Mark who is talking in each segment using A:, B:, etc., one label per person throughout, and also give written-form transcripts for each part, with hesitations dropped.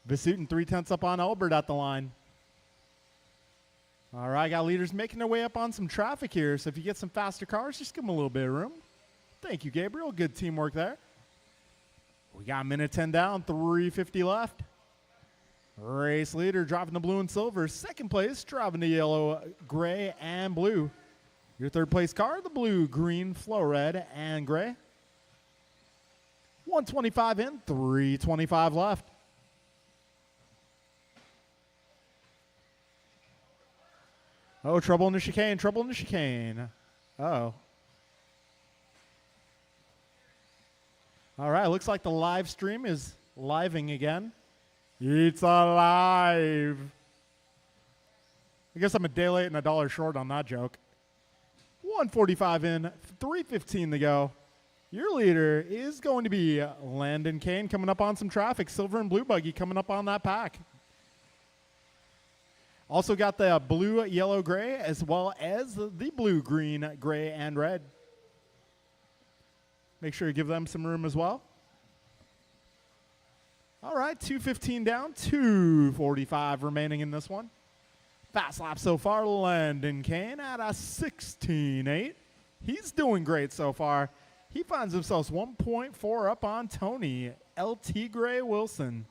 A: Vasutin 3/10 up on Albert at the line. All right, got leaders making their way up on some traffic here. So if you get some faster cars, just give them a little bit of room. Thank you, Gabriel. Good teamwork there. We got a minute 10 down, 3:50 left. Race leader driving the blue and silver. Second place driving the yellow, gray, and blue. Your third place car, the blue, green, flow red, and gray. 125 in, 325 left. Oh, trouble in the chicane, trouble in the chicane. Uh-oh. All right, looks like the live stream is living again. It's alive. I guess I'm a day late and a dollar short on that joke. 145 in, 3:15 to go. Your leader is going to be Landon Kane coming up on some traffic. Silver and blue buggy coming up on that pack. Also got the blue, yellow, gray, as well as the blue, green, gray, and red. Make sure you give them some room as well. All right, 2:15 down, 2:45 remaining in this one. Fast lap so far, Landon Kane at a 16.8. He's doing great so far. He finds himself 1.4 up on Tony, LT Gray Wilson.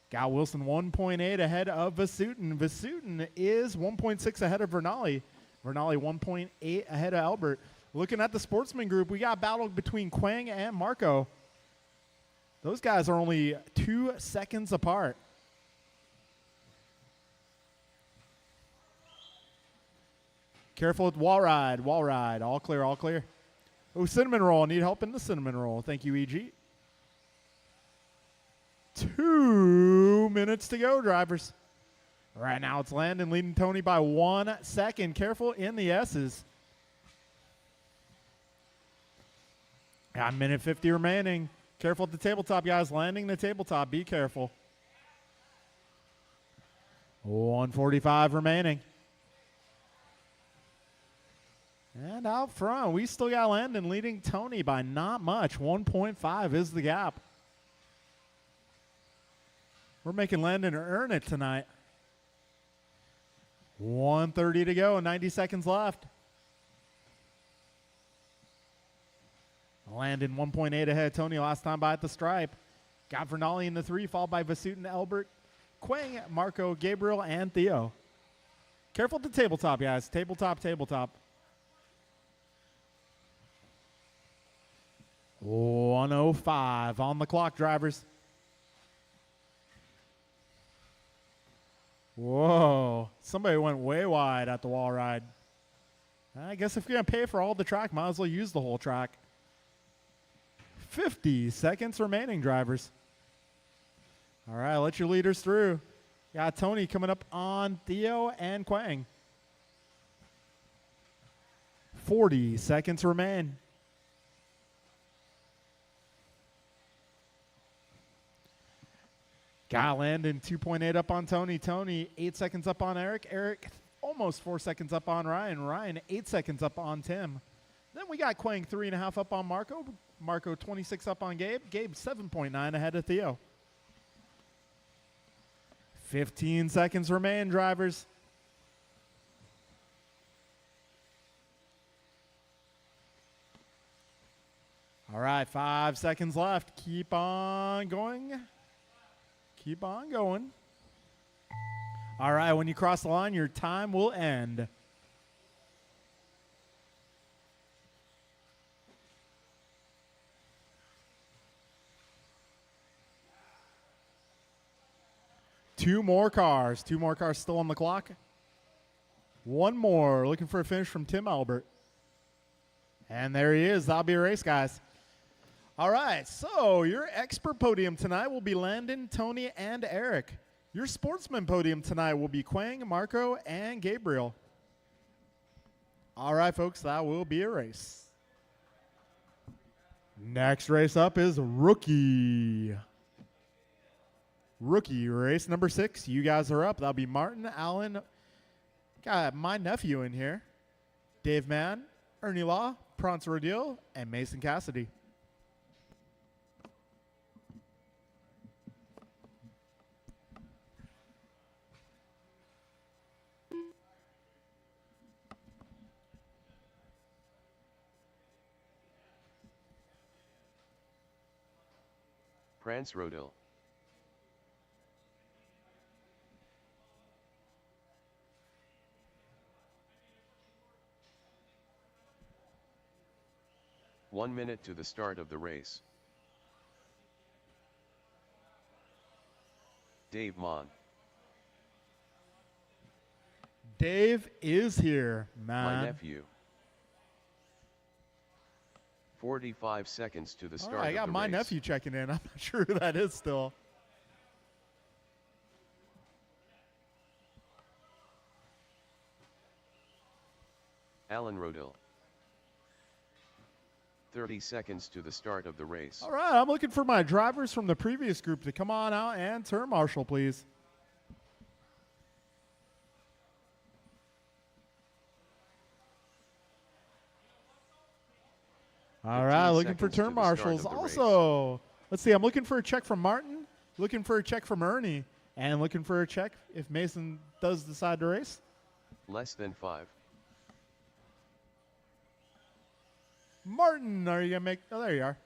A: Got Wilson 1.8 ahead of Vasutin. Vasutin is 1.6 ahead of Vernali. Vernali 1.8 ahead of Albert. Looking at the sportsman group, we got a battle between Quang and Marco. Those guys are only 2 seconds apart. Careful with wall ride, wall ride. All clear, all clear. Oh, cinnamon roll. Need help in the cinnamon roll. Thank you, EG. 2 minutes to go, drivers. Right now it's Landon leading Tony by 1 second. Careful in the S's. Got a minute 50 remaining. Careful at the tabletop, guys. Landing the tabletop. Be careful. 1:45 remaining. And out front, we still got Landon leading Tony by not much. 1.5 is the gap. We're making Landon earn it tonight. 1:30 to go, 90 seconds left. Landon 1.8 ahead of Tony last time by at the stripe. Got Vernali in the 3, followed by Vasutin, Albert, Quang, Marco, Gabriel, and Theo. Careful at the tabletop, guys. Tabletop, tabletop. 1:05 on the clock, drivers. Whoa, somebody went way wide at the wall ride. I guess if you're going to pay for all the track, might as well use the whole track. 50 seconds remaining, drivers. All right, let your leaders through. Got Tony coming up on Theo and Quang. 40 seconds remain. Got Landon 2.8 up on Tony. Tony 8 seconds up on Eric. Eric almost 4 seconds up on Ryan. Ryan 8 seconds up on Tim. Then we got Quang 3.5 up on Marco. Marco 26 up on Gabe. Gabe 7.9 ahead of Theo. 15 seconds remain, drivers. All right, 5 seconds left. Keep on going. Keep on going. All right, when you cross the line, your time will end. Two more cars still on the clock. One more, looking for a finish from Tim Albert. And there he is. That'll be a race, guys. All right, so your expert podium tonight will be Landon, Tony, and Eric. Your sportsman podium tonight will be Quang, Marco, and Gabriel. All right, folks, that will be a race. Next race up is Rookie. Rookie race number 6. You guys are up. That'll be Martin, Allen. Got my nephew in here. Dave Mann, Ernie Law, Prance Rodil, and Mason Cassidy.
B: Prance Rodil. One minute to the start of the race. Dave Mon.
A: Dave is here, man.
B: My nephew. 45 seconds to the start of the race.
A: I got my nephew checking in. I'm not sure who that is still.
B: Alan Rodil. 30 seconds to the start of the race.
A: All right, I'm looking for my drivers from the previous group to come on out and turn marshal, please. All right, looking for turn marshals. Also, let's see, I'm looking for a check from Martin, looking for a check from Ernie, and looking for a check if Mason does decide to race.
B: Less than 5.
A: Martin, are you going to make... Oh, there you are.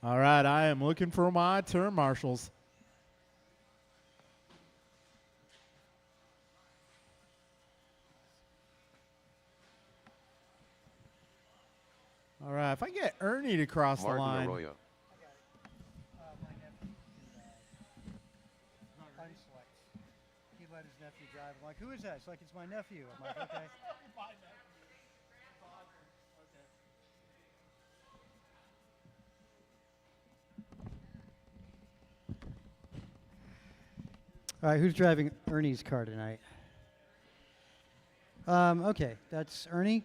A: All right, I am looking for my turn marshals. All right, if I get Ernie to cross
B: Martin
A: the line.
B: Arroyo.
C: He let his nephew drive. I'm like, who is that? It's like, it's my nephew. I'm like, okay. All right, who's driving Ernie's car tonight? Okay, that's Ernie.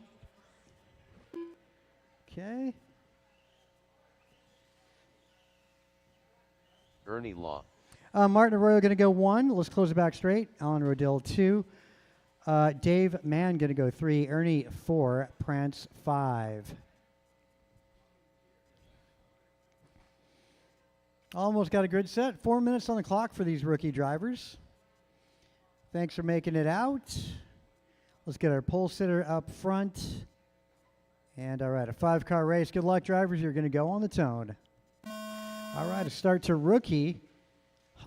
C: Okay.
B: Ernie Law.
C: Martin Arroyo going to go 1. Let's close it back straight. Alan Rodil 2. Dave Mann going to go 3. Ernie 4. Prance 5. Almost got a good set. 4 minutes on the clock for these rookie drivers. Thanks for making it out. Let's get our pole sitter up front. And all right, a 5-car race. Good luck, drivers. You're going to go on the tone. All right, a start to rookie.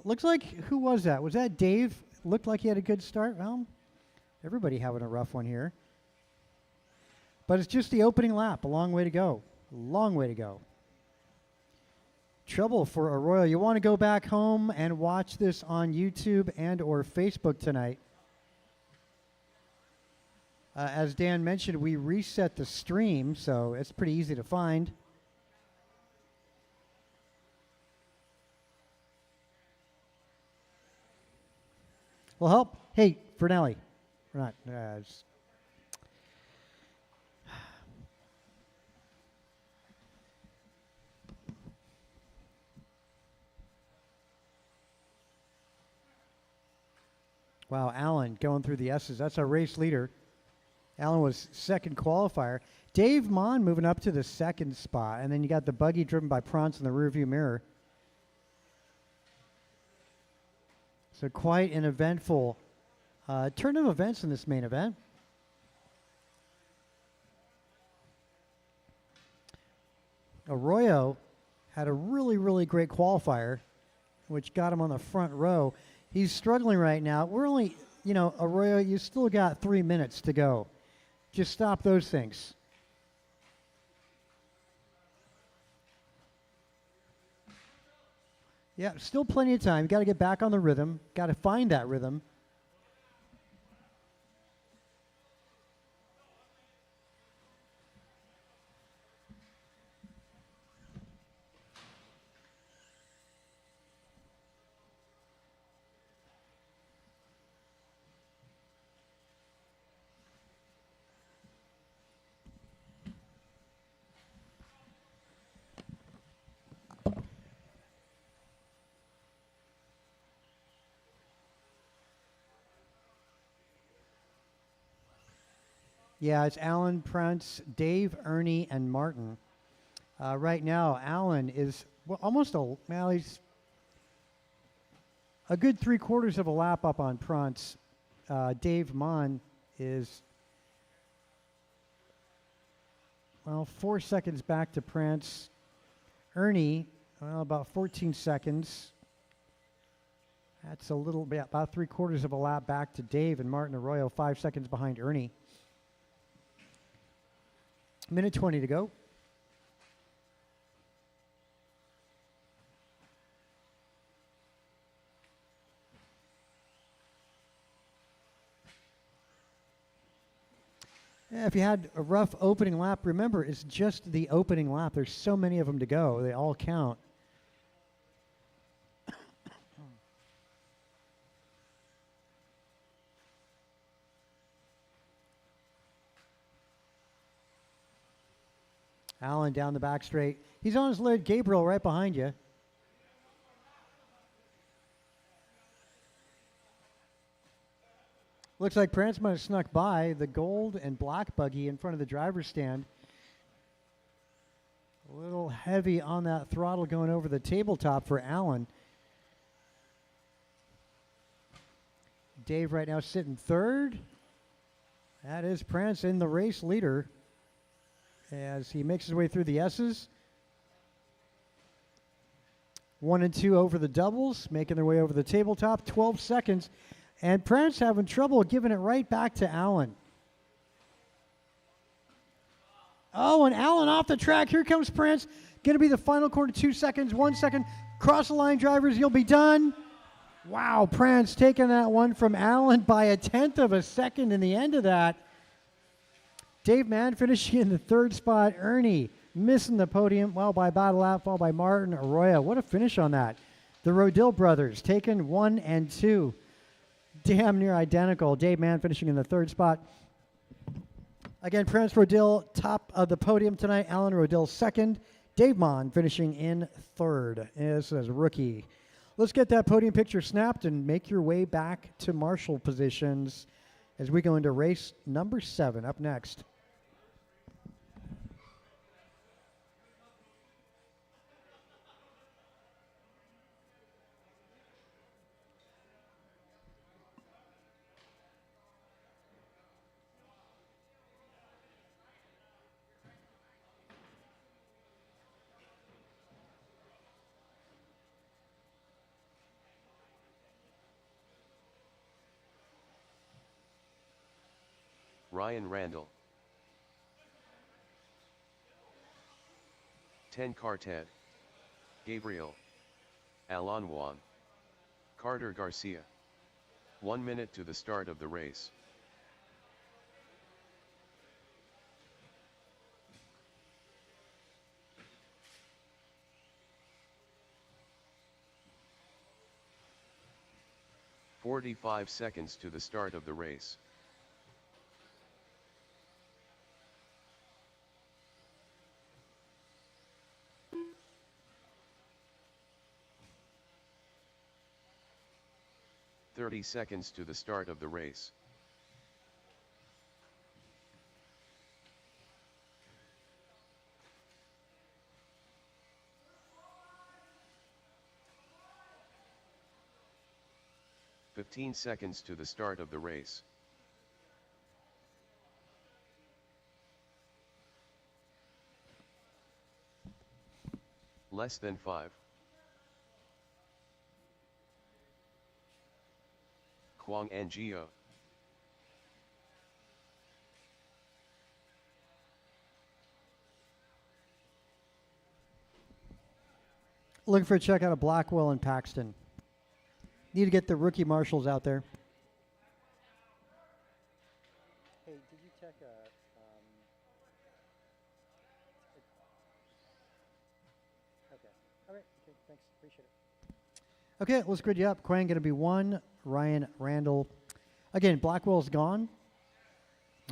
C: Looks like, who was that? Was that Dave? Looked like he had a good start. Well, everybody having a rough one here. But it's just the opening lap. A long way to go. Long way to go. Trouble for Arroyo. You want to go back home and watch this on YouTube and or Facebook tonight. As Dan mentioned, we reset the stream, so it's pretty easy to find. Well, help. Hey, Vernelli. We're not. Wow, Alan going through the S's. That's our race leader. Alan was second qualifier. Dave Mon moving up to the second spot. And then you got the buggy driven by Prance in the rearview mirror. So quite an eventful turn of events in this main event. Arroyo had a really, really great qualifier, which got him on the front row. He's struggling right now. We're only, Arroyo, you still got 3 minutes to go. Just stop those things. Yeah, still plenty of time. You got to get back on the rhythm. Got to find that rhythm. Yeah, it's Alan, Prance, Dave, Ernie, and Martin. Right now, Alan is he's a good 3/4 of a lap up on Prance. Dave Mon is well, 4 seconds back to Prance. Ernie, well, about 14 seconds. That's a little bit, about 3/4 of a lap back to Dave, and Martin Arroyo 5 seconds behind Ernie. Minute 20 to go. Yeah, if you had a rough opening lap, remember, it's just the opening lap. There's so many of them to go. They all count. Allen down the back straight. He's on his lead. Gabriel right behind you. Looks like Prance might have snuck by the gold and black buggy in front of the driver's stand. A little heavy on that throttle going over the tabletop for Allen. Dave right now sitting third. That is Prance in the race leader as he makes his way through the S's. 1 and 2 over the doubles, making their way over the tabletop. 12 seconds. And Prance having trouble giving it right back to Allen. Oh, and Allen off the track. Here comes Prance. Going to be the final corner. 2 seconds, 1 second. Cross the line, drivers. You'll be done. Wow, Prance taking that one from Allen by 1/10 of a second in the end of that. Dave Mann finishing in the third spot. Ernie missing the podium. Well, by about a lap, followed by Martin Arroyo. What a finish on that. The Rodil brothers taking 1 and 2. Damn near identical. Dave Mann finishing in the third spot. Again, Prance Rodil top of the podium tonight. Alan Rodil second. Dave Mann finishing in third. This is rookie. Let's get that podium picture snapped and make your way back to marshal positions as we go into race number 7 up next.
B: Ryan Randall. 10 Carted. Gabriel. Alan Juan. Carter Garcia. 1 minute to the start of the race. "45 seconds to the start of the race. "30 seconds to the start of the race. "15 seconds to the start of the race. Less than 5. Kwang Ngo.
C: Looking for a check out of Blackwell and Paxton. Need to get the rookie marshals out there. Hey, did you check okay. All right. Okay, thanks. Appreciate it. Okay, let's grid you up. Quang going to be 1. Ryan Randall. Again, Blackwell's gone.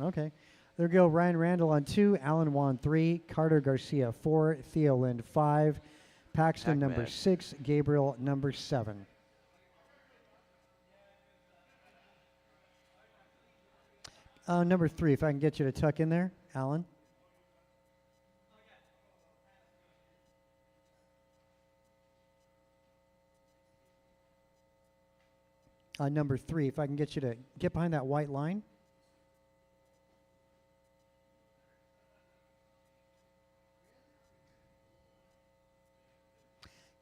C: Okay. There we go. Ryan Randall on 2. Alan Juan 3. Carter Garcia 4. Theo Lind 5. Paxton number 6. Gabriel number 7. Number 3, if I can get you to tuck in there, Alan. Number 3, if I can get you to get behind that white line.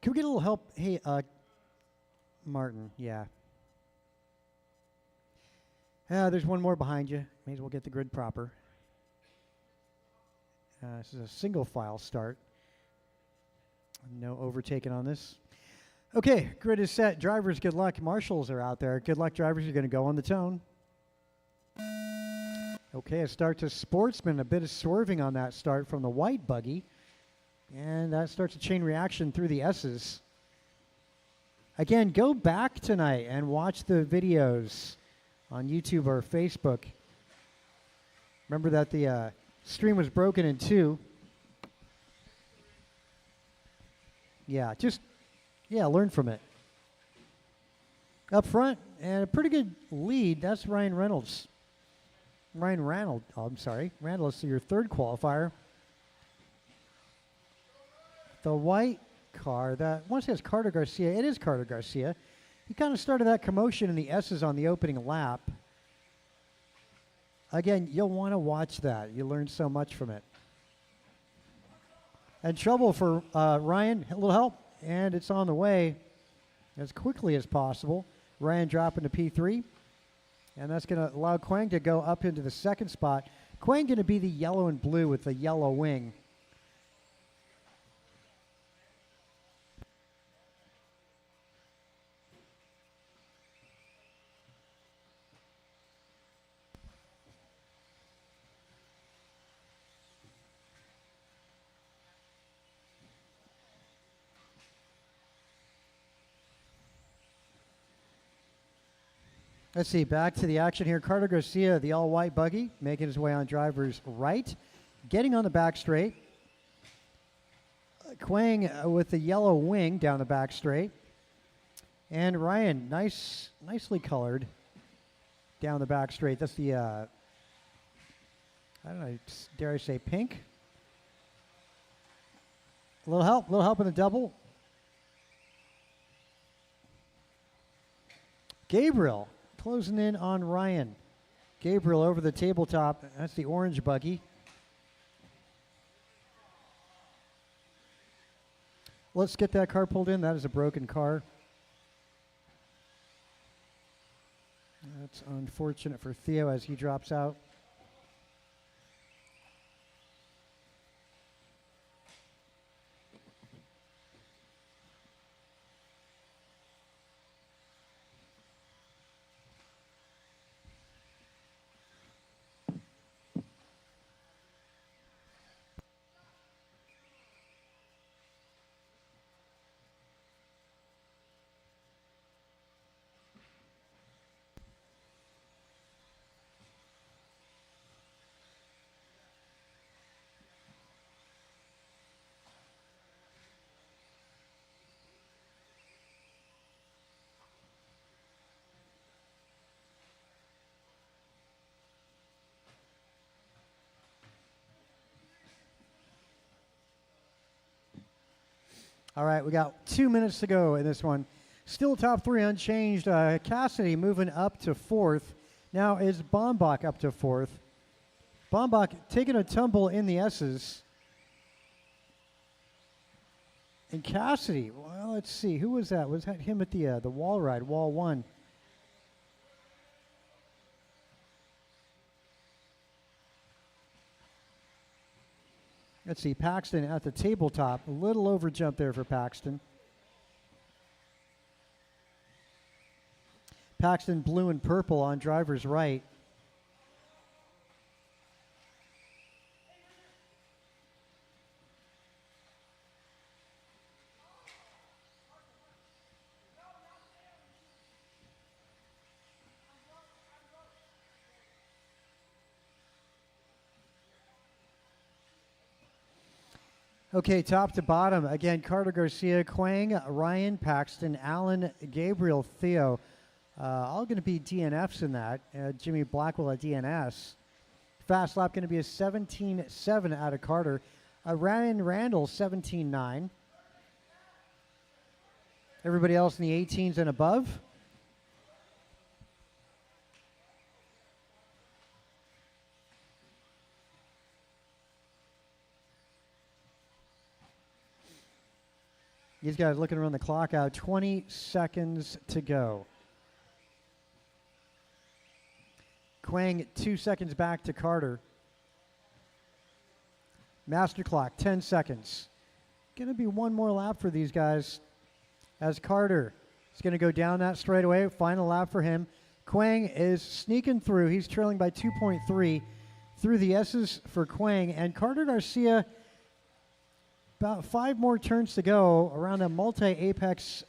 C: Can we get a little help? Hey, Martin, yeah. There's one more behind you. May as well get the grid proper. This is a single file start. No overtaking on this. Okay, grid is set. Drivers, good luck. Marshals are out there. Good luck, drivers. You're going to go on the tone. Okay, a start to Sportsman. A bit of swerving on that start from the white buggy. And that starts a chain reaction through the S's. Again, go back tonight and watch the videos on YouTube or Facebook. Remember that the stream was broken in two. Yeah, learn from it. Up front, and a pretty good lead. That's Ryan Reynolds. Randall, is your third qualifier. The white car, that once it says Carter Garcia, it is Carter Garcia. He kind of started that commotion in the S's on the opening lap. Again, you'll want to watch that. You learn so much from it. And trouble for Ryan, a little help, and it's on the way as quickly as possible. Ryan dropping to P3, and that's going to allow Quang to go up into the second spot. Quang going to be the yellow and blue with the yellow wing. Let's see, back to the action here. Carter Garcia, the all-white buggy, making his way on driver's right, getting on the back straight. Quang with the yellow wing down the back straight. And Ryan, nicely colored down the back straight. That's the, I don't know, dare I say pink? A little help in the double. Gabriel closing in on Ryan. Gabriel over the tabletop. That's the orange buggy. Let's get that car pulled in. That is a broken car. That's unfortunate for Theo as he drops out. All right, we got 2 minutes to go in this one. Still top three unchanged. Cassidy moving up to fourth. Now is Bombach up to fourth. Bombach taking a tumble in the S's. And Cassidy, well, let's see. Who was that? Was that him at the wall ride, wall one? Let's see, Paxton at the tabletop. A little over jump there for Paxton. Paxton blue and purple on driver's right. Okay, top to bottom. Again, Carter Garcia, Quang, Ryan, Paxton, Allen, Gabriel, Theo. All going to be DNFs in that. Jimmy Blackwell at DNS. Fast lap going to be a 17.7 out of Carter. Ryan Randall, 17.9. Everybody else in the 18s and above. These guys looking to run the clock out. 20 seconds to go. Quang 2 seconds back to Carter. Master clock, 10 seconds. Going to be one more lap for these guys as Carter is going to go down that straightaway. Final lap for him. Quang is sneaking through. He's trailing by 2.3 through the S's for Quang. And Carter Garcia, about 5 more turns to go around a multi-apex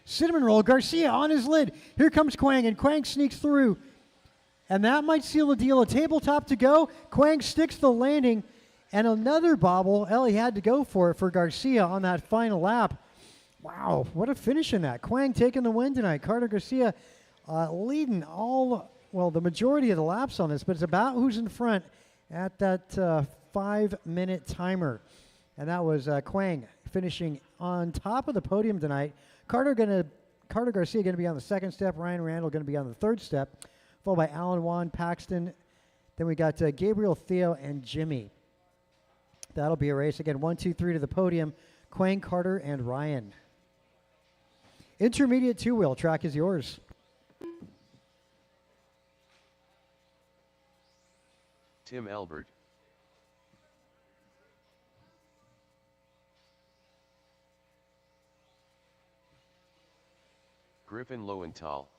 C: cinnamon roll. Garcia on his lid. Here comes Quang, and Quang sneaks through. And that might seal the deal. A tabletop to go. Quang sticks the landing. And another bobble. Ellie had to go for it for Garcia on that final lap. Wow, what a finish in that. Quang taking the win tonight. Carter Garcia leading the majority of the laps on this, but it's about who's in front at that 5-minute timer. And that was Quang finishing on top of the podium tonight. Carter Garcia going to be on the second step. Ryan Randall going to be on the third step, followed by Alan Juan, Paxton. Then we got Gabriel, Theo, and Jimmy. That'll be a race. Again, 1, 2, 3 to the podium. Quang, Carter, and Ryan. Intermediate two-wheel track is yours.
B: Tim Elbert. Griffin Lowenthal.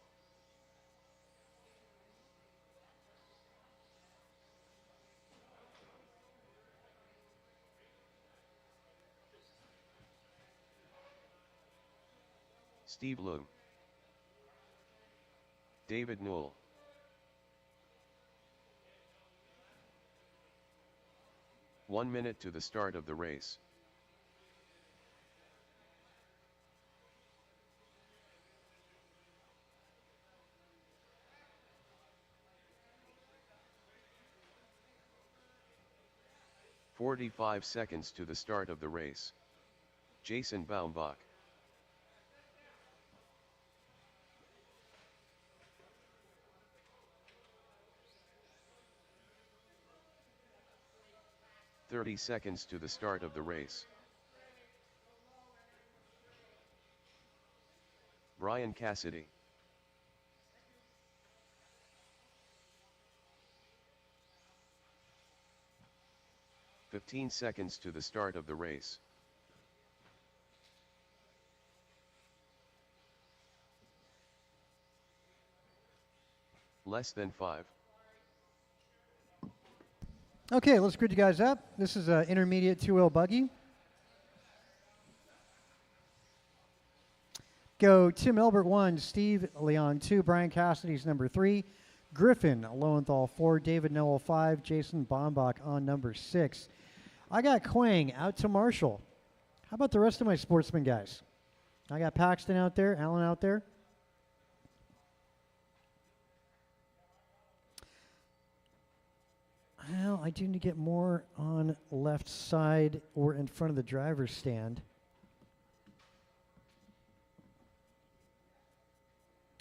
B: Steve Loom. David Newell. One minute to the start of the race. "45 seconds to the start of the race. Jason Baumbach. "30 seconds to the start of the race. Brian Cassidy. "15 seconds to the start of the race. Less than 5.
C: Okay, let's grid you guys up. This is an intermediate two-wheel buggy. Go Tim Elbert 1, Steve Leon 2, Brian Cassidy's number 3, Griffin Lowenthal 4, David Noel 5, Jason Baumbach on number 6. I got Quang out to Marshall. How about the rest of my sportsman guys? I got Paxton out there, Allen out there. Well, I do need to get more on left side or in front of the driver's stand.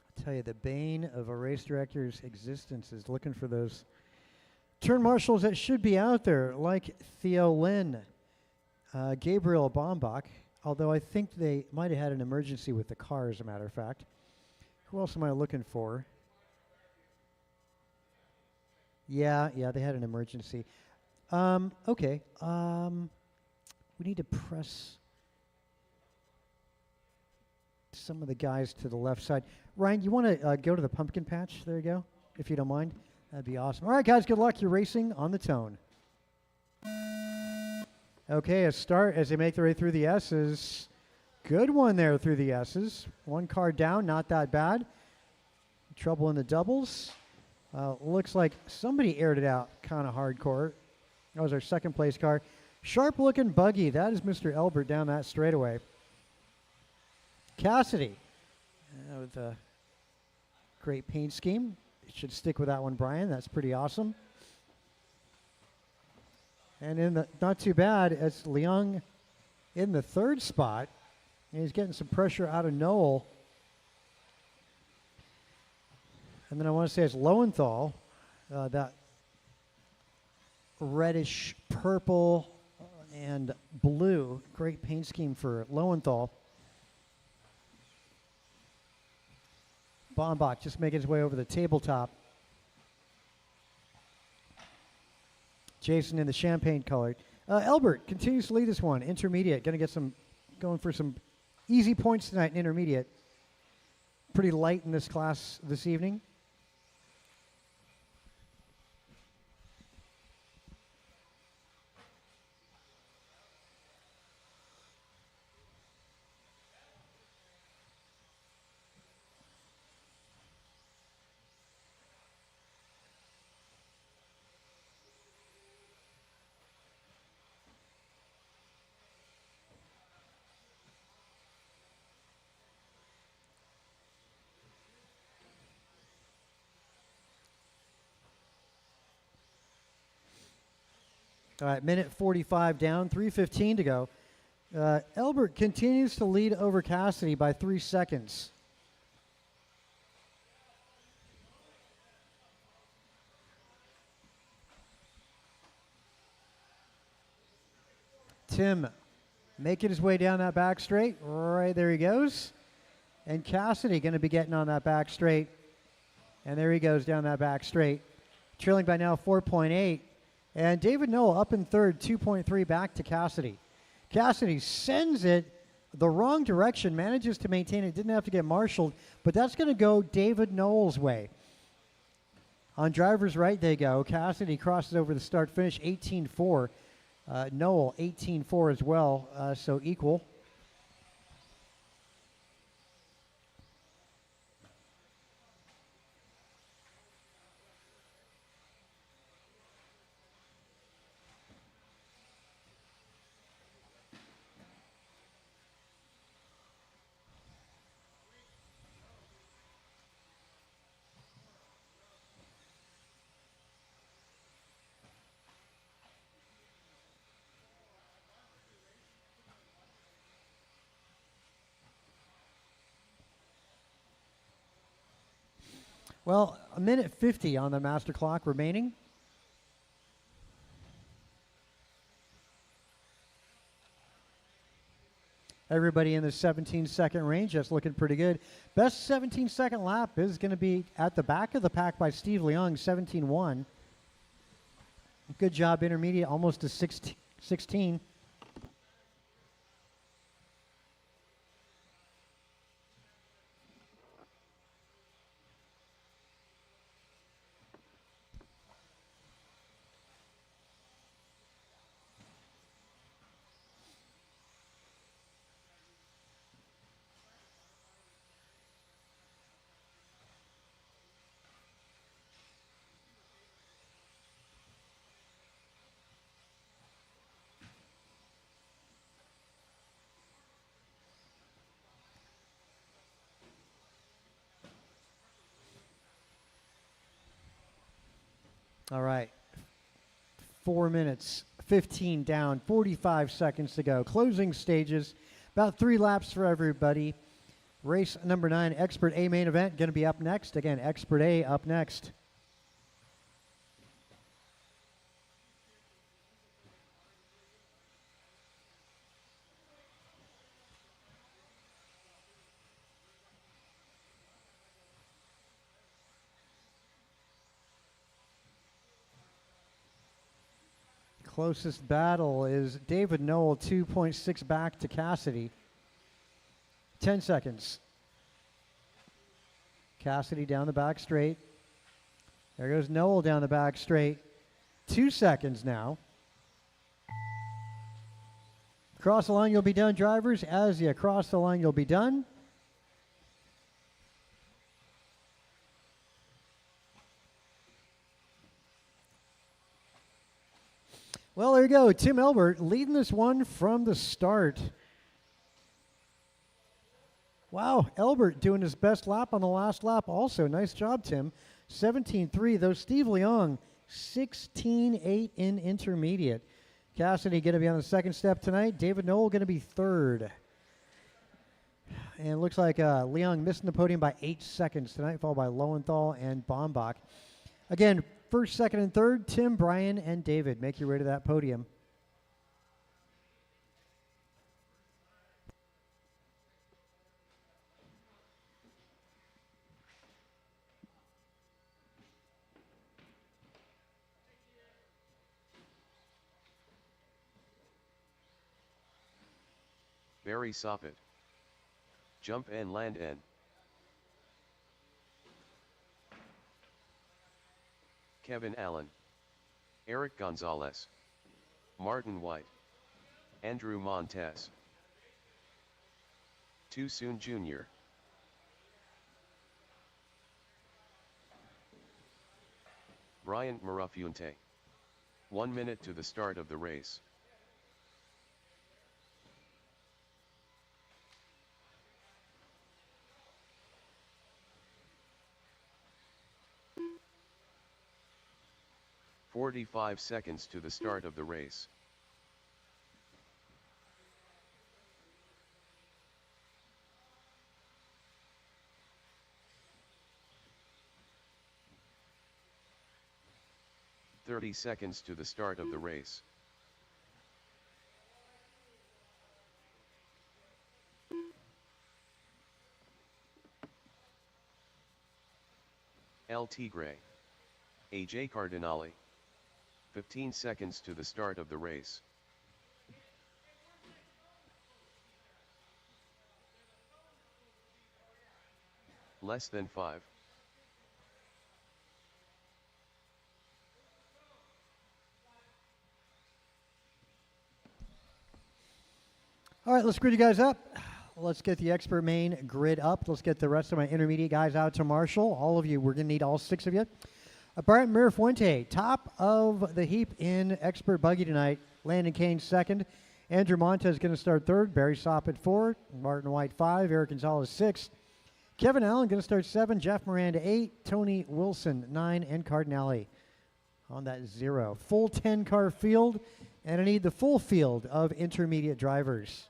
C: I'll tell you, the bane of a race director's existence is looking for those turn marshals that should be out there, like Theo Lynn, Gabriel Baumbach, although I think they might have had an emergency with the car, as a matter of fact. Who else am I looking for? Yeah, they had an emergency. Okay. We need to press some of the guys to the left side. Ryan, you want to go to the pumpkin patch? There you go, if you don't mind. That'd be awesome. All right, guys, good luck. You're racing on the tone. Okay, a start as they make their way through the S's. Good one there through the S's. One car down, not that bad. Trouble in the doubles. Looks like somebody aired it out kind of hardcore. That was our second place car. Sharp looking buggy. That is Mr. Elbert down that straightaway. Cassidy with a great paint scheme. Should stick with that one, Brian. That's pretty awesome. And in the not too bad, it's Leung in the third spot. And he's getting some pressure out of Noel. And then I want to say it's Lowenthal, that reddish purple and blue. Great paint scheme for Lowenthal. Bombach just making his way over the tabletop. Jason in the champagne color. Elbert continues to lead this one. Intermediate, going for some easy points tonight in intermediate. Pretty light in this class this evening. All right, minute 45 down, 3:15 to go. Elbert continues to lead over Cassidy by 3 seconds. Tim making his way down that back straight. Right there he goes. And Cassidy going to be getting on that back straight. And there he goes down that back straight. Trailing by now 4.8. And David Noel up in third, 2.3 back to Cassidy. Cassidy sends it the wrong direction, manages to maintain it, didn't have to get marshaled, but that's going to go David Noel's way. On driver's right they go. Cassidy crosses over the start finish, 18.4. Noel, 18.4 as well, so equal. Well, a minute 50 on the master clock remaining. Everybody in the 17-second range, that's looking pretty good. Best 17-second lap is going to be at the back of the pack by Steve Leung, 17.1. Good job, intermediate, almost to 16. All right. 4 minutes, 15 down, 45 seconds to go. Closing stages, about 3 laps for everybody. Race number 9, Expert A main event, going to be up next. Again, Expert A up next. Closest battle is David Noel, 2.6 back to Cassidy. 10 seconds. Cassidy down the back straight. There goes Noel down the back straight. 2 seconds now. Cross the line, you'll be done, drivers. As you cross the line, you'll be done. Well, there you go. Tim Elbert leading this one from the start. Wow, Elbert doing his best lap on the last lap also. Nice job, Tim. 17.3, though Steve Leung, 16.8 in intermediate. Cassidy going to be on the second step tonight. David Noel going to be third. And it looks like Leung missing the podium by 8 seconds tonight, followed by Lowenthal and Bombach. Again, first, second, and third, Tim, Brian, and David. Make your way to that podium.
B: Barry Soppet. Jump and land N. Kevin Allen. Eric Gonzalez. Martin White. Andrew Montez. Too Soon Jr. Bryant Marafunte. 1 minute to the start of the race. "45 seconds to the start of the race. "30 seconds to the start of the race. El Tigre. AJ Cardinale. 15 seconds to the start of the race. Less than 5.
C: All right, let's grid you guys up. Let's get the expert main grid up. Let's get the rest of my intermediate guys out to Marshall. All of you, we're going to need all 6 of you. Bryant Mirafuente, top of the heap in expert buggy tonight. Landon Kane second. Andrew Montez going to start third. Barry Soppet 4. Martin White 5. Eric Gonzalez 6. Kevin Allen going to start 7. Jeff Miranda 8. Tony Wilson 9. And Cardinale on that 0. Full 10-car field. And I need the full field of intermediate drivers.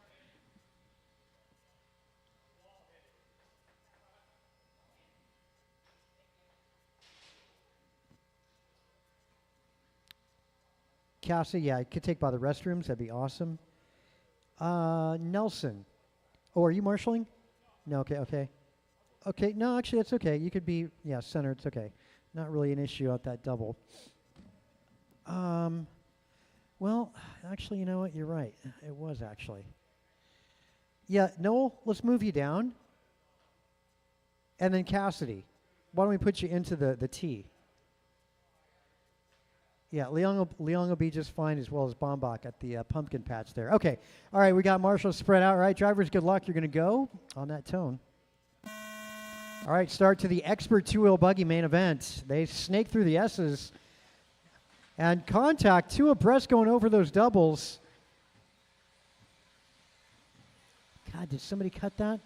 C: Cassie, yeah, I could take by the restrooms. That'd be awesome. Nelson. Oh, are you marshalling? No, okay, okay. Okay, no, actually, that's okay. You could be, yeah, center. It's okay. Not really an issue at that double. Well, actually, you know what? You're right. It was actually. Yeah, Noel, let's move you down. And then Cassidy, why don't we put you into the T? Yeah, Leon will be just fine, as well as Bombach at the pumpkin patch there. Okay, all right, we got Marshall spread out. All right, drivers, good luck. You're going to go on that tone. All right, start to the expert two-wheel buggy main event. They snake through the S's. And contact, 2 abreast going over those doubles. God, did somebody cut that?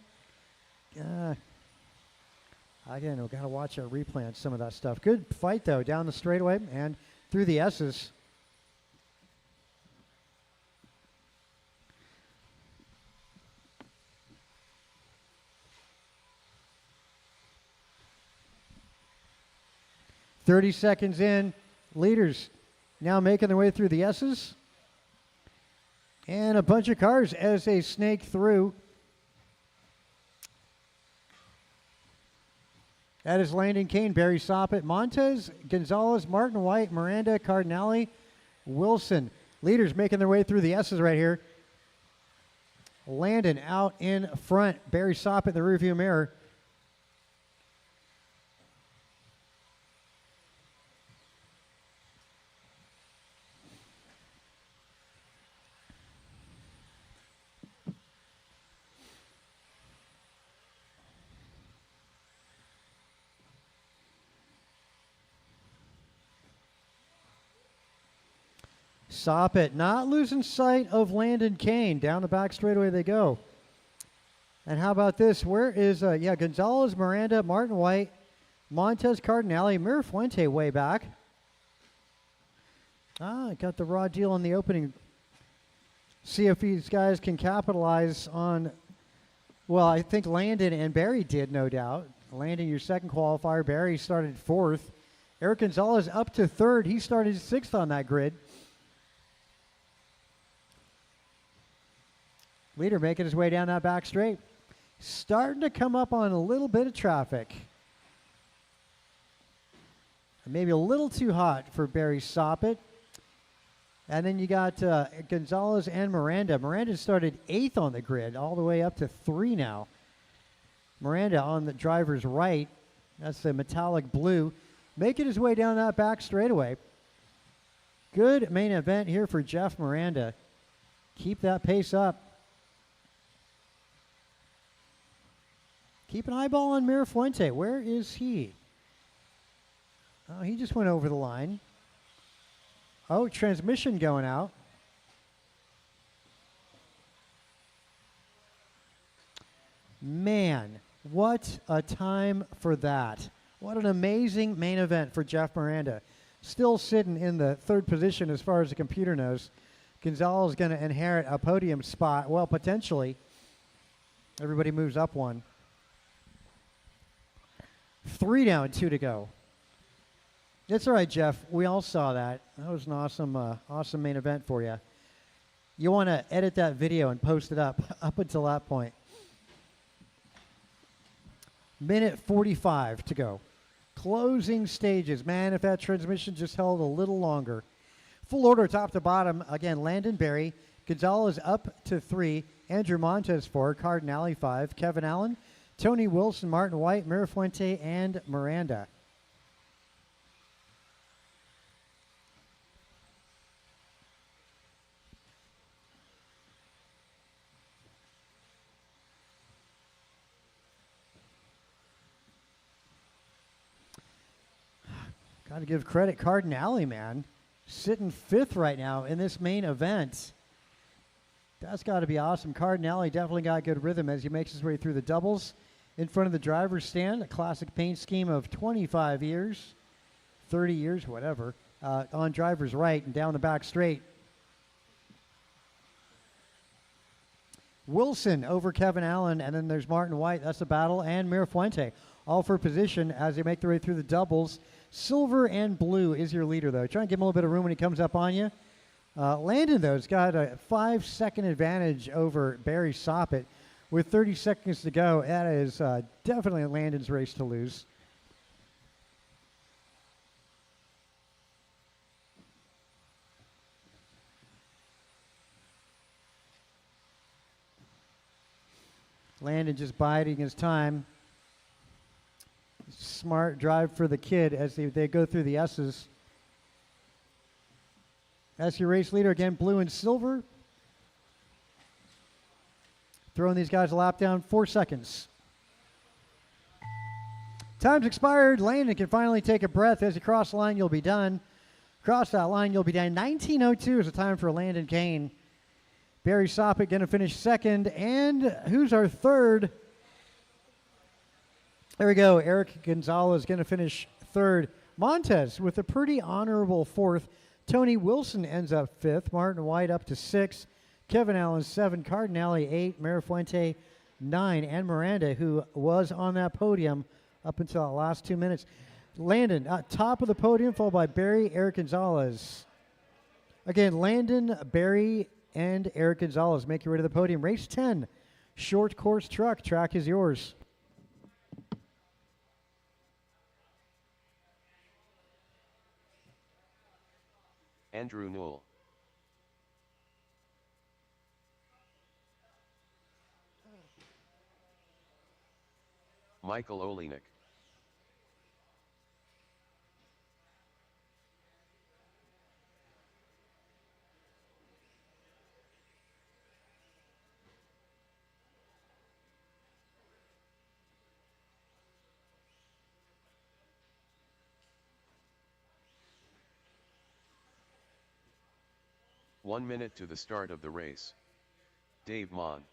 C: Again, we've got to watch our replay on some of that stuff. Good fight, though, down the straightaway and through the S's. "30 seconds in. Leaders now making their way through the S's. And a bunch of cars as they snake through. That is Landon Kane, Barry Soppet, Montez, Gonzalez, Martin White, Miranda, Cardinale, Wilson. Leaders making their way through the S's right here. Landon out in front. Barry Soppet in the rearview mirror. Soppet not losing sight of Landon Kane. Down the back straightaway they go. And how about this? Where is, Gonzalez, Miranda, Martin White, Montez, Cardinale, Mirafuente way back. Got the raw deal in the opening. See if these guys can capitalize on, well, I think Landon and Barry did, no doubt. Landon, your second qualifier. Barry started 4th. Eric Gonzalez up to 3rd. He started 6th on that grid. Leader making his way down that back straight. Starting to come up on a little bit of traffic. Maybe a little too hot for Barry Soppet. And then you got Gonzalez and Miranda. Miranda started 8th on the grid, all the way up to 3 now. Miranda on the driver's right. That's the metallic blue. Making his way down that back straightaway. Good main event here for Jeff Miranda. Keep that pace up. Keep an eyeball on Mirafuente. Where is he? Oh, he just went over the line. Oh, transmission going out. Man, what a time for that. What an amazing main event for Jeff Miranda. Still sitting in the 3rd position as far as the computer knows. Gonzalez is going to inherit a podium spot. Well, potentially. Everybody moves up one. 3 down, 2 to go. It's all right, Jeff. We all saw that. That was an awesome main event for you. You want to edit that video and post it up until that point. Minute 45 to go. Closing stages. Man, if that transmission just held a little longer. Full order top to bottom. Again, Landon Berry. Gonzalez up to 3. Andrew Montez 4. Cardinale 5. Kevin Allen. Tony Wilson, Martin White, Mirafuente, and Miranda. Got to give credit, Cardinale, man. Sitting 5th right now in this main event. That's got to be awesome. Cardinale definitely got good rhythm as he makes his way through the doubles. In front of the driver's stand, a classic paint scheme of 25 years, 30 years, whatever, on driver's right and down the back straight. Wilson over Kevin Allen, and then there's Martin White. That's the battle, and Mirafuente, all for position as they make their way through the doubles. Silver and blue is your leader, though. Try and give him a little bit of room when he comes up on you. Landon, though, has got a 5-second advantage over Barry Soppett. With 30 seconds to go, that is definitely Landon's race to lose. Landon just biding his time. Smart drive for the kid as they go through the S's. That's your race leader again, blue and silver. Throwing these guys a lap down, 4 seconds. Time's expired. Landon can finally take a breath. As you cross the line, you'll be done. Cross that line, you'll be done. 19:02 is the time for Landon Kane. Barry Soppett going to finish 2nd. And who's our 3rd? There we go. Eric Gonzalez going to finish 3rd. Montez with a pretty honorable 4th. Tony Wilson ends up 5th. Martin White up to 6th. Kevin Allen 7. Cardinale 8. Mirafuente 9. And Miranda, who was on that podium up until the last 2 minutes. Landon top of the podium, followed by Barry, Eric Gonzalez. Again, Landon, Barry, and Eric Gonzalez make your way to the podium. Race 10, short course truck. Track is yours.
B: Andrew Newell. Michael Olenek. One minute to the start of the race. Dave Mon.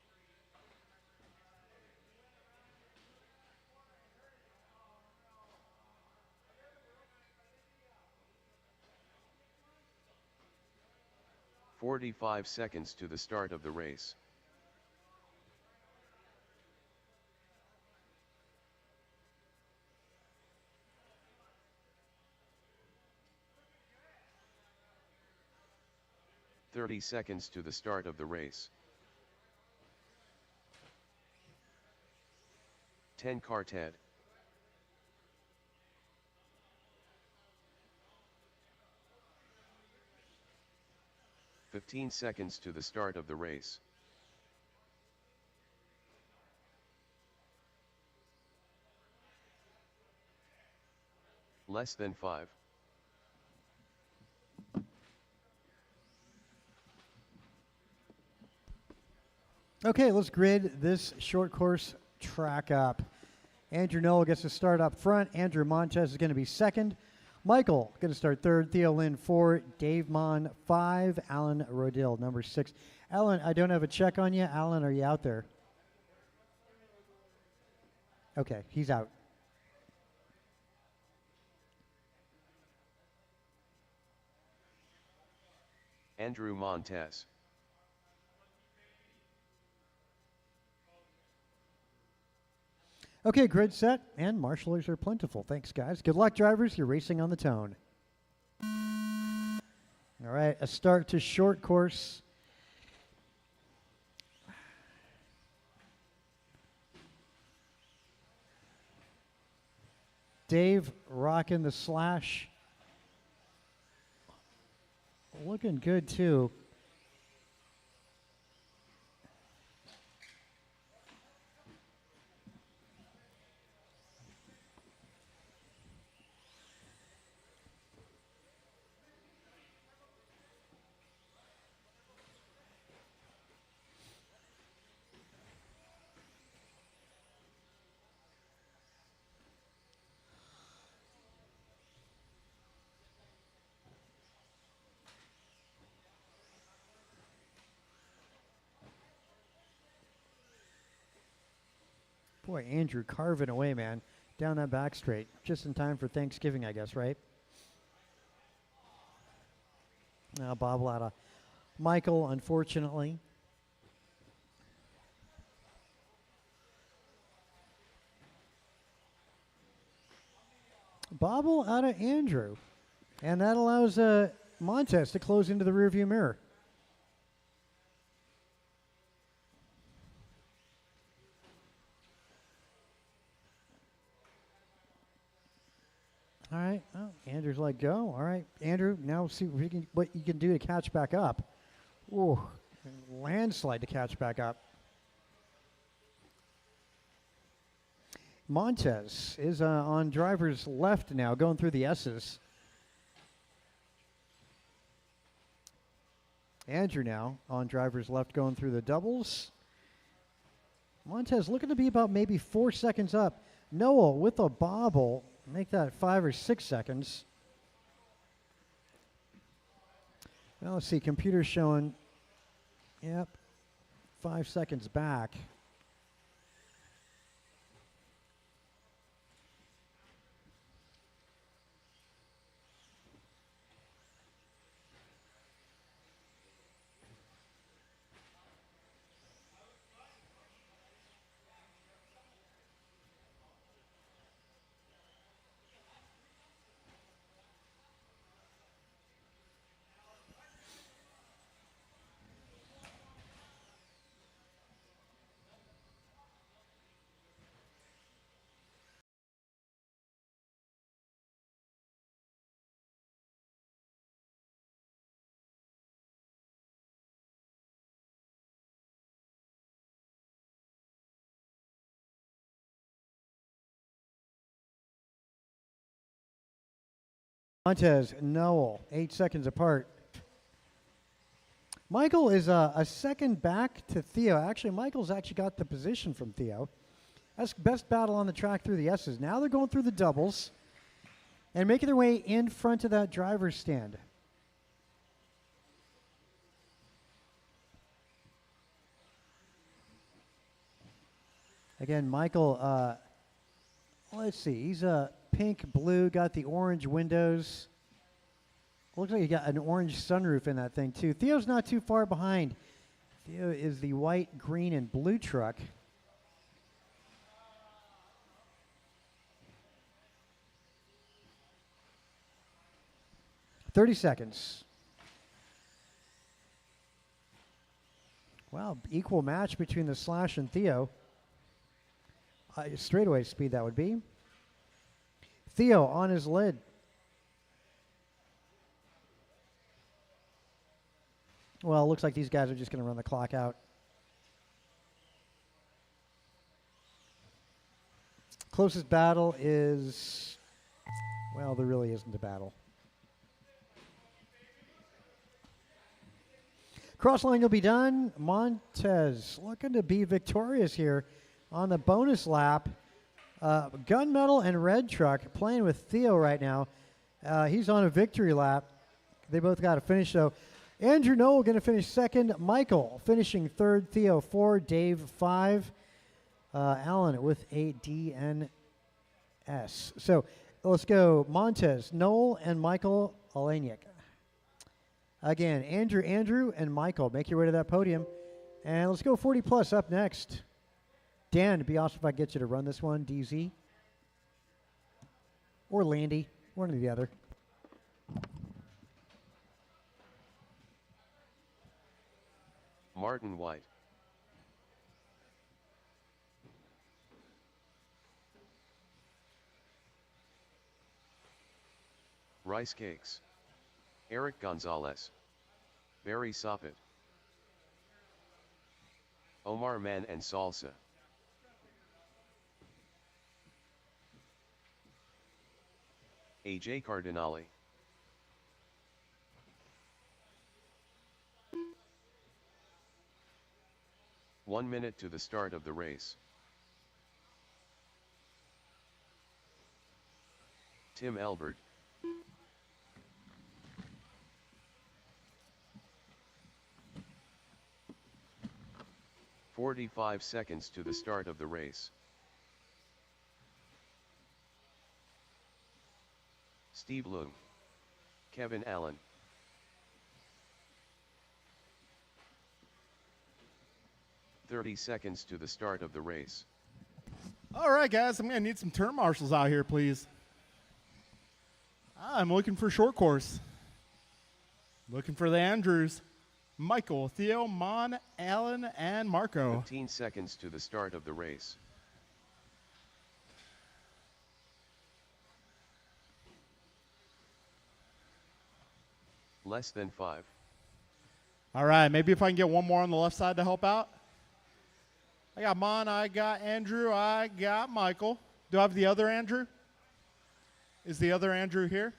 B: "45 seconds to the start of the race. "30 seconds to the start of the race. 10 car Ted. 15 seconds to the start of the race. Less than 5.
C: Okay, let's grid this short course track up. Andrew Noel gets to start up front. Andrew Montez is going to be second. Michael going to start third. Theo Lynn 4. Dave Mon 5. Alan Rodil number 6. Alan, I don't have a check on you. Alan, are you out there? Okay, he's out.
B: Andrew Montez.
C: Okay, grid set, and marshallers are plentiful. Thanks, guys. Good luck, drivers. You're racing on the tone. All right, a start to short course. Dave rocking the slash. Looking good, too. Boy, Andrew carving away, man. Down that back straight. Just in time for Thanksgiving, I guess, right? Now bobble out of Michael, unfortunately. Bobble out of Andrew. And that allows Montez to close into the rearview mirror. All right. Oh, Andrew's let go. All right, Andrew. Now see what you can do to catch back up. Ooh, landslide to catch back up. Montez is on driver's left now, going through the S's. Andrew now on driver's left, going through the doubles. Montez looking to be about maybe 4 seconds up. Noel with a bobble. Make that 5 or 6 seconds. Now let's see, computer's showing, yep, 5 seconds back. Montez, Noel, 8 seconds apart. Michael is a second back to Theo. Actually, Michael's actually got the position from Theo. That's best battle on the track through the S's. Now they're going through the doubles and making their way in front of that driver's stand. Again, Michael, let's see, he's a pink, blue, got the orange windows. Looks like he got an orange sunroof in that thing, too. Theo's not too far behind. Theo is the white, green, and blue truck. "30 seconds. Wow, equal match between the Slash and Theo. Straightaway speed, that would be. Theo on his lid. Well, it looks like these guys are just going to run the clock out. Closest battle is, well, there really isn't a battle. Cross line will be done. Montez looking to be victorious here on the bonus lap. Gunmetal and Red Truck playing with Theo right now. He's on a victory lap. They both got to finish, though. Andrew Noel going to finish second. Michael finishing third. Theo 4. Dave 5. Alan with a DNS. So let's go Montez, Noel, and Michael Oleniak. Again, Andrew, and Michael. Make your way to that podium. And let's go 40 plus up next. Dan, it'd be awesome if I get you to run this one, DZ. Or Landy, one or the other.
B: Martin White. Rice Cakes. Eric Gonzalez. Barry Soppet. Omar Man and Salsa. AJ Cardinale. One minute to the start of the race. Tim Elbert. "45 seconds to the start of the race. Steve Loom. Kevin Allen. "30 seconds to the start of the race.
A: All right, guys, I'm going to need some turn marshals out here, please. I'm looking for short course. Looking for the Andrews. Michael, Theo, Mon, Alan, and Marco.
B: 15 seconds to the start of the race. Less than 5.
A: All right, maybe if I can get one more on the left side to help out. I got Mon, I got Andrew, I got Michael. Do I have the other Andrew? Is the other Andrew here?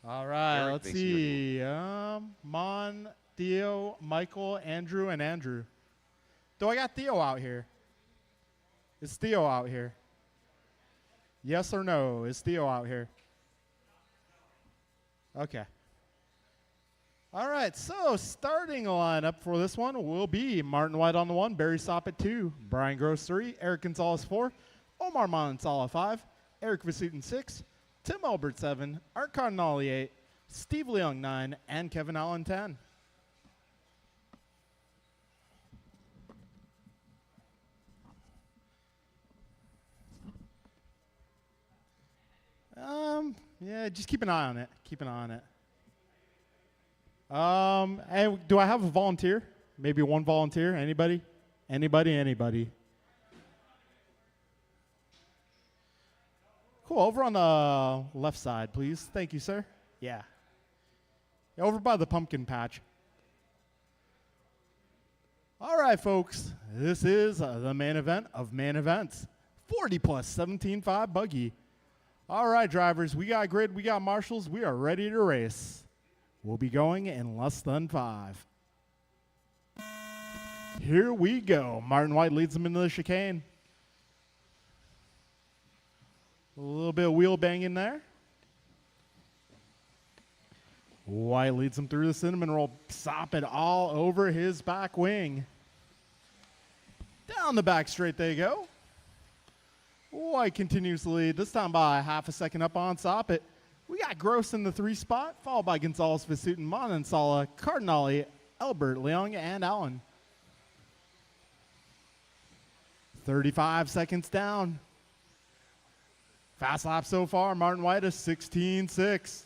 A: All right,
B: Eric
A: let's see. Mon, Theo, Michael, Andrew, and Andrew. Do I got Theo out here? Is Theo out here? Yes or no? Is Theo out here? Okay. All right, so starting lineup for this one will be Martin White on the 1, Barry Soppet 2, Brian Gross 3, Eric Gonzalez 4, Omar Monsala 5, Eric Vasutin 6, Tim Elbert 7, Art Cardinale 8, Steve Leung 9, and Kevin Allen 10. Yeah, just keep an eye on it. Keep an eye on it. And do I have a volunteer? Maybe one volunteer? Anybody? Anybody? Cool. Over on the left side, please. Thank you, sir. Yeah. Over by the pumpkin patch. All right, folks. This is the main event of main events. 40 plus 17.5 buggy. All right, drivers. We got grid. We got marshals. We are ready to race. We'll be going in less than 5. Here we go. Martin White leads them into the chicane. A little bit of wheel banging there. White leads him through the cinnamon roll. Soppet all over his back wing. Down the back straight they go. White continues to lead, this time by half a second up on Soppet. We got Gross in the 3 spot, followed by Gonzalez, Vasutin, Manansala, Cardinale, Elbert, Leung, and Allen. 35 seconds down. Fast lap so far, Martin White is 16.6.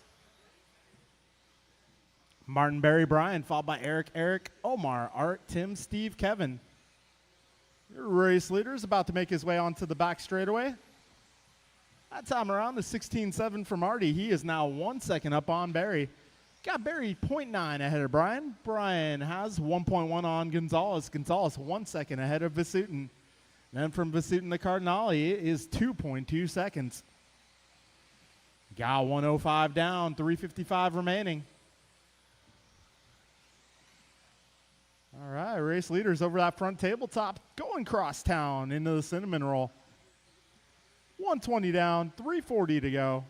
A: Martin, Barry, Brian, followed by Eric, Omar, Art, Tim, Steve, Kevin. Your race leader is about to make his way onto the back straightaway. That time around is 16.7 for Marty. He is now 1 second up on Barry. Got Barry 0.9 ahead of Brian. Brian has 1.1 on Gonzalez. Gonzalez 1 second ahead of Vasutin. Then from Vasutin to Cardinale is 2.2 seconds. Got 105 down, 355 remaining. All right, race leaders over that front tabletop going crosstown into the cinnamon roll. 120 down, 340 to go.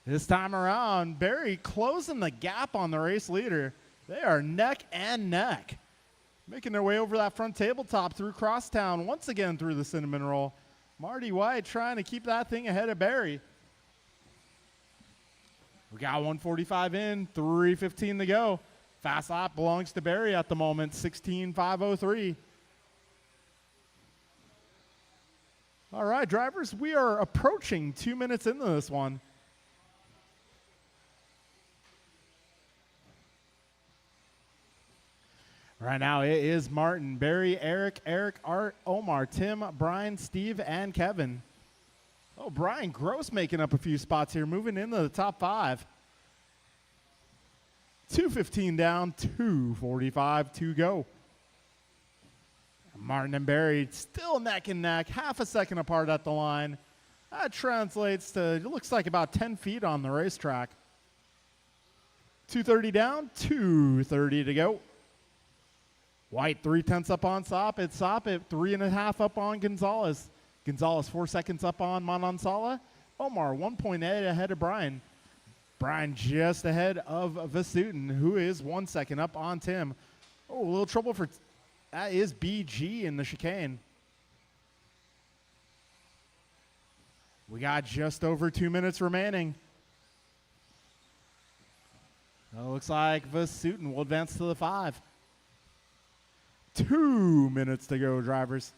A: This time around, Barry closing the gap on the race leader. They are neck and neck. Making their way over that front tabletop through crosstown, once again through the cinnamon roll. Marty White trying to keep that thing ahead of Barry. We got 145 in, 3:15 to go. Fast lap belongs to Barry at the moment, 16.503. All right, drivers, we are approaching 2 minutes into this one. Right now it is Martin, Barry, Eric, Art, Omar, Tim, Brian, Steve, and Kevin. Oh, Brian Gross making up a few spots here, moving into the top 5. 2:15 down, 2:45 to go. Martin and Barry still neck and neck, half a second apart at the line. That translates to, it looks like about 10 feet on the racetrack. 2:30 down, 2:30 to go. White 0.3 up on Soppit. Soppit 3.5 up on Gonzalez. Gonzalez 4 seconds up on Manansala. Omar 1.8 ahead of Brian. Brian just ahead of Vasutin, who is 1 second up on Tim. Oh, a little trouble for, that is BG in the chicane. We got just over 2 minutes remaining. Looks like Vasutin will advance to the 5. 2 minutes to go, drivers.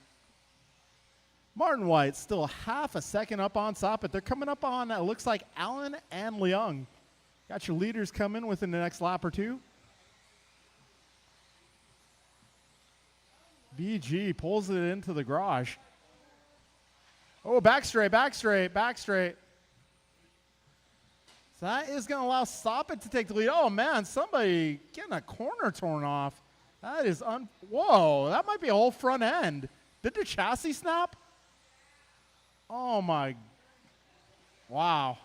A: Martin White still half a second up on Soppit. They're coming up on, it looks like, Allen and Leung. Got your leaders coming within the next lap or two. BG pulls it into the garage. Oh, back straight, back straight, back straight. So that is going to allow Soppit to take the lead. Oh, man, somebody getting a corner torn off. That is, whoa, that might be a whole front end. Did the chassis snap? Oh, my, wow.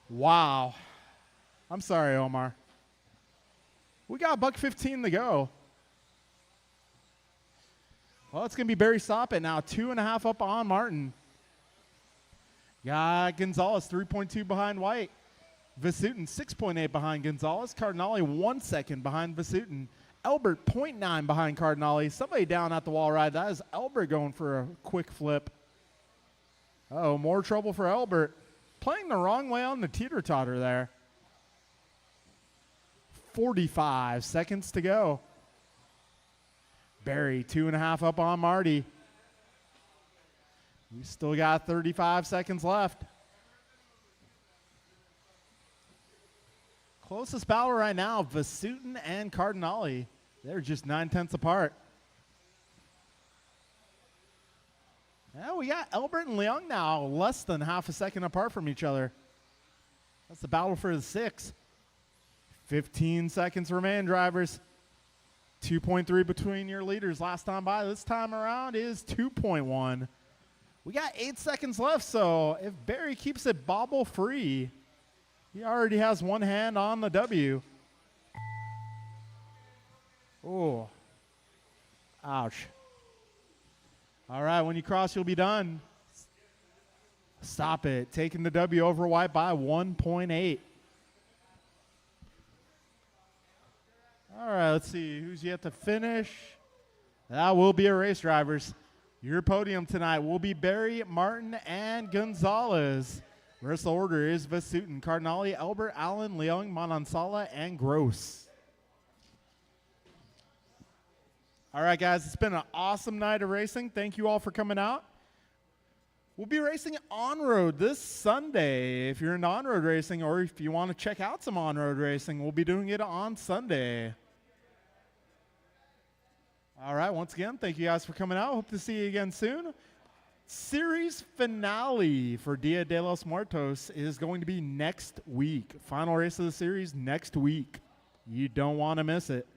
A: Wow. I'm sorry, Omar. We got $1:15 to go. Well, it's going to be Barry Soppit now, 2.5 up on Martin. Got Gonzalez, 3.2 behind White. Vasutin, 6.8 behind Gonzalez. Cardinale, 1 second behind Vasutin. Elbert, 0.9 behind Cardinale. Somebody down at the wall ride. That is Elbert going for a quick flip. Uh-oh, more trouble for Elbert. Playing the wrong way on the teeter-totter there. 45 seconds to go. Barry, 2.5 up on Marty. We still got 35 seconds left. Closest battle right now, Vasutin and Cardinale. They're just 9/10 apart. Now we got Elbert and Leung now less than half a second apart from each other. That's the battle for the 6. 15 seconds remain, drivers. 2.3 between your leaders last time by. This time around is 2.1. We got 8 seconds left, so if Barry keeps it bobble free, he already has one hand on the W. Oh. Ouch. All right, when you cross, you'll be done. Soppit. Taking the W over White by 1.8. All right, let's see who's yet to finish. That will be a race, drivers. Your podium tonight will be Barry, Martin, and Gonzalez. The rest of the order is Vasutin, Cardinale, Elbert, Allen, Leung, Manansala, and Gross. All right, guys, it's been an awesome night of racing. Thank you all for coming out. We'll be racing on-road this Sunday. If you're into on-road racing or if you want to check out some on-road racing, we'll be doing it on Sunday. All right, once again, thank you guys for coming out. Hope to see you again soon. Series finale for Dia de los Muertos is going to be next week. Final race of the series next week. You don't want to miss it.